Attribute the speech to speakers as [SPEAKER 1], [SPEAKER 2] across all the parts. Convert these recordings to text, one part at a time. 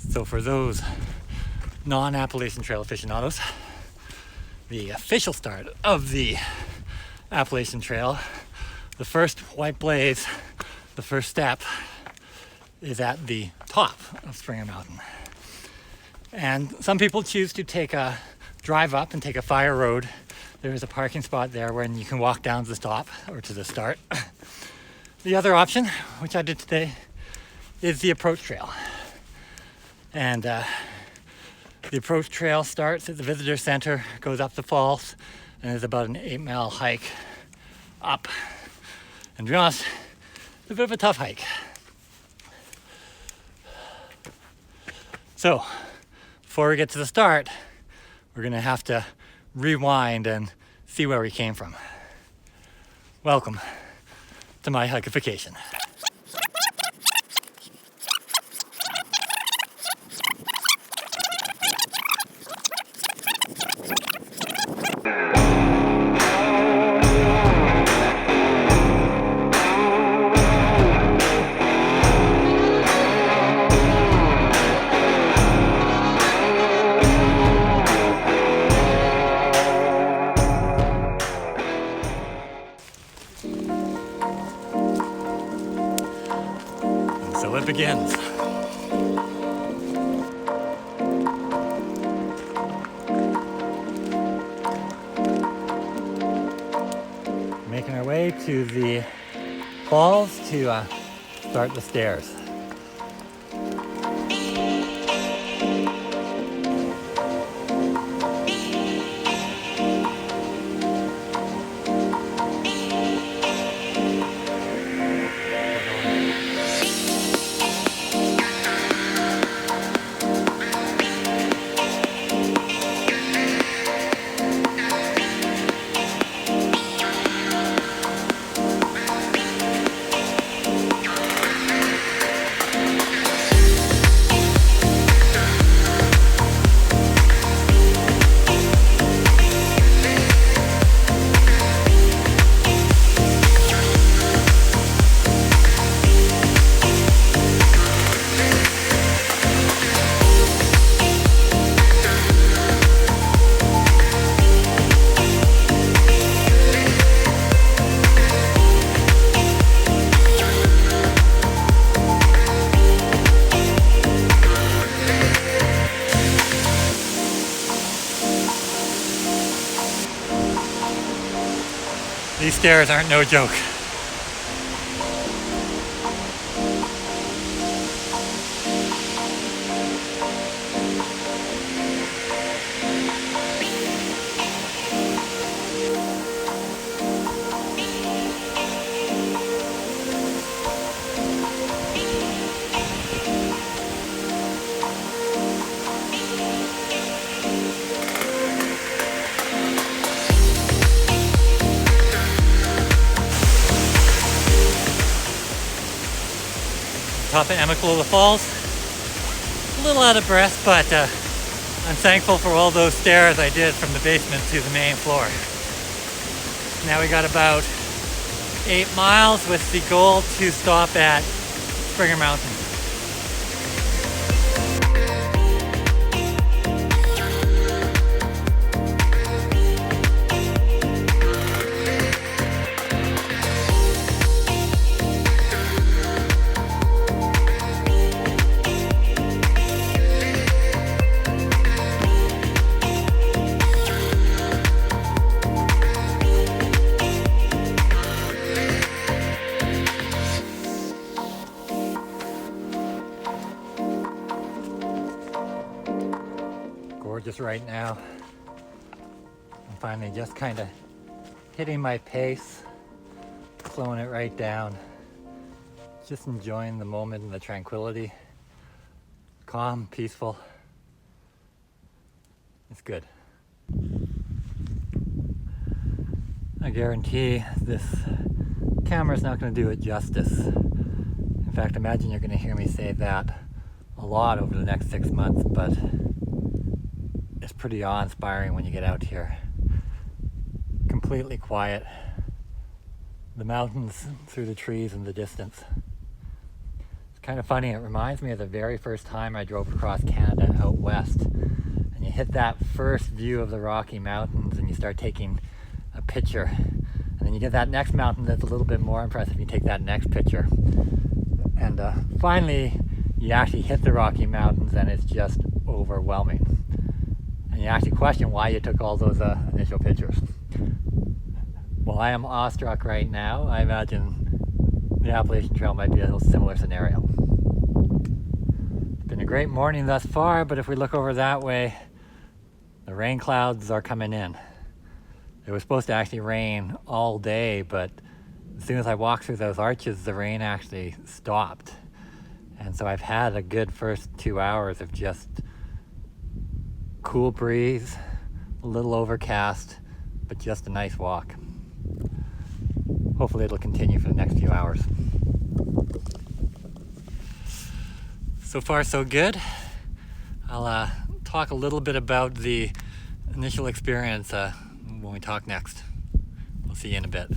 [SPEAKER 1] So for those non-Appalachian Trail aficionados, the official start of the Appalachian Trail, the first white blaze, the first step is at the top of Springer Mountain. And some people choose to take a drive up and take a fire road. There is a parking spot there where you can walk down to the top or to the start. The other option, which I did today, is the approach trail. And the approach trail starts at the visitor center, goes up the falls, and is about an 8-mile hike up. And to be honest, it's a bit of a tough hike. So, before we get to the start, we're gonna have to rewind and see where we came from. Welcome to my Hikification. So it begins. Making our way to the falls to start the stairs. These stairs aren't no joke. Top of Amicalola Falls. A little out of breath, but I'm thankful for all those stairs I did from the basement to the main floor. Now we got about 8 miles with the goal to stop at Springer Mountain. Gorgeous right now. I'm finally just kind of hitting my pace, slowing it right down, just enjoying the moment and the tranquility. Calm, peaceful. It's good. I guarantee this camera's not going to do it justice. In fact, imagine you're going to hear me say that a lot over the next 6 months, but it's pretty awe-inspiring when you get out here. Completely quiet. The mountains through the trees in the distance. It's kind of funny. It reminds me of the very first time I drove across Canada out west. And you hit that first view of the Rocky Mountains and you start taking a picture. And then you get that next mountain that's a little bit more impressive. You take that next picture. And finally, you actually hit the Rocky Mountains and it's just overwhelming. And you actually question why you took all those initial pictures. Well, I am awestruck right now. I imagine the Appalachian Trail might be a similar scenario. It's been a great morning thus far, but if we look over that way, the rain clouds are coming in. It was supposed to actually rain all day, but as soon as I walked through those arches, the rain actually stopped. And so I've had a good first 2 hours of just cool breeze, a little overcast, but just a nice walk. Hopefully it'll continue for the next few hours. So far so good. I'll talk a little bit about the initial experience when we talk next. We'll see you in a bit.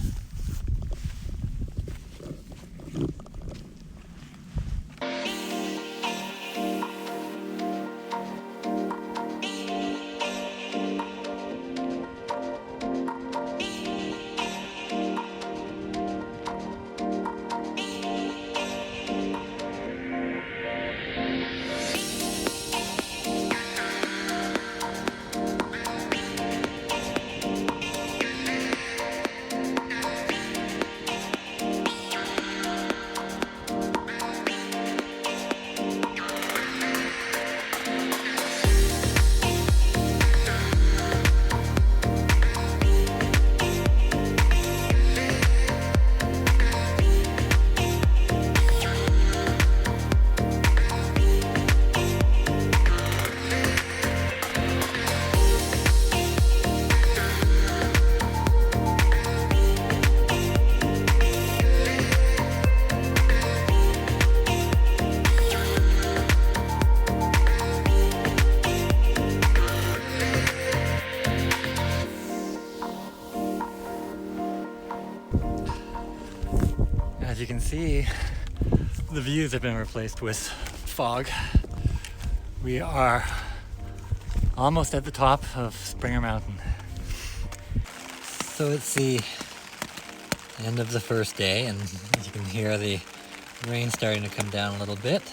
[SPEAKER 1] As you can see, the views have been replaced with fog. We are almost at the top of Springer Mountain. So it's the end of the first day, and as you can hear, the rain starting to come down a little bit,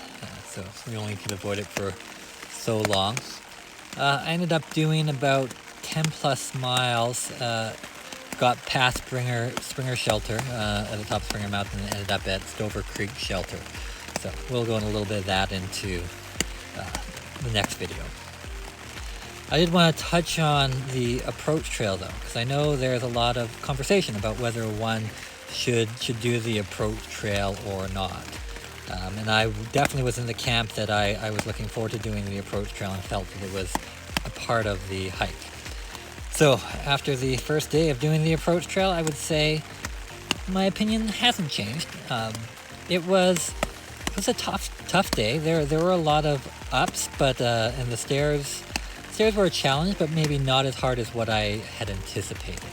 [SPEAKER 1] so we only could avoid it for so long. I ended up doing about 10 plus miles, got past Springer Shelter at the top of Springer Mountain and ended up at Stover Creek Shelter. So we'll go in a little bit of that into the next video. I did want to touch on the approach trail though, because I know there's a lot of conversation about whether one should do the approach trail or not. And I definitely was in the camp that I was looking forward to doing the approach trail and felt that it was a part of the hike. So after the first day of doing the approach trail, I would say my opinion hasn't changed. It was a tough day. There were a lot of ups, but and the stairs were a challenge, but maybe not as hard as what I had anticipated.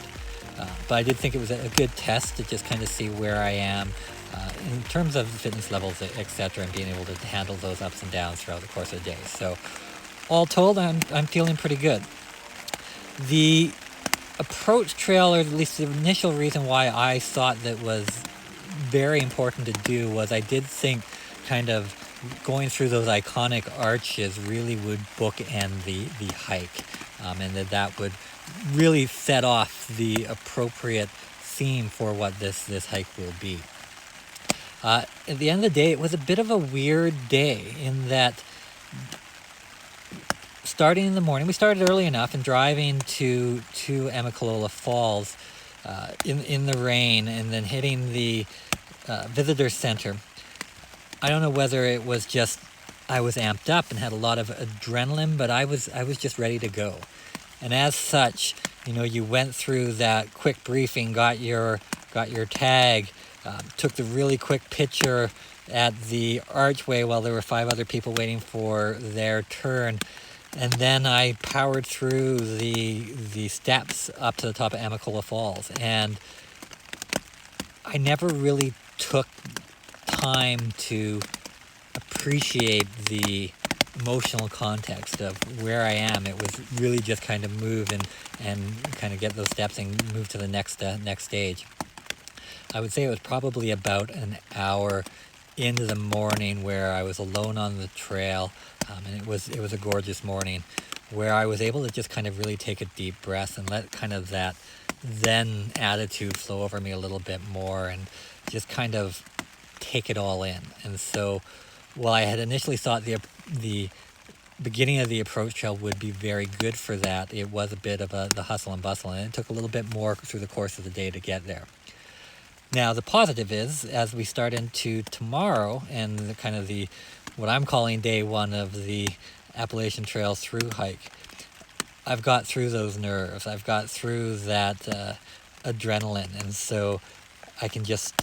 [SPEAKER 1] But I did think it was a good test to just kind of see where I am in terms of fitness levels, etc., and being able to handle those ups and downs throughout the course of the day. So all told, I'm feeling pretty good. The approach trail, or at least the initial reason why I thought that was very important to do, was I did think kind of going through those iconic arches really would bookend the hike, and that would really set off the appropriate theme for what this hike will be. At the end of the day, it was a bit of a weird day in that starting in the morning, we started early enough and driving to Amicalola Falls in the rain, and then hitting the visitor center. I don't know whether it was just I was amped up and had a lot of adrenaline, but I was just ready to go. And as such, you went through that quick briefing, got your tag, took the really quick picture at the archway while there were 5 other people waiting for their turn. And then I powered through the steps up to the top of Amicalola Falls. And I never really took time to
[SPEAKER 2] appreciate the emotional context of where I am. It was really just kind of move and kind of get those steps and move to the next stage. I would say it was probably about an hour into the morning where I was alone on the trail, and it was a gorgeous morning, where I was able to just kind of really take a deep breath and let kind of that Zen attitude flow over me a little bit more, and just kind of take it all in. And so, while I had initially thought the beginning of the approach trail would be very good for that, it was a bit of the hustle and bustle, and it took a little bit more through the course of the day to get there. Now, the positive is, as we start into tomorrow and the kind of what I'm calling day one of the Appalachian Trail through hike, I've got through those nerves. I've got through that adrenaline, and so I can just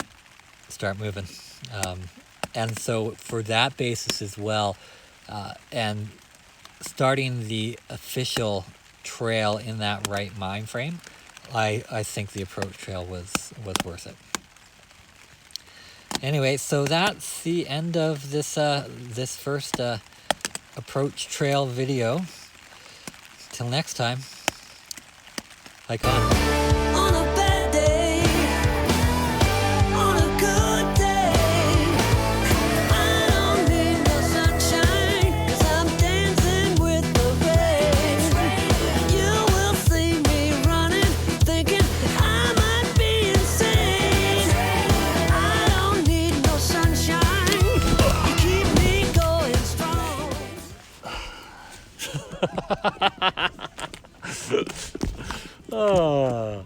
[SPEAKER 2] start moving. And so for that basis as well, and starting the official trail in that right mind frame, I think the approach trail was worth it. Anyway, so that's the end of this this first approach trail video. Till next time, hike on.
[SPEAKER 1] Oh.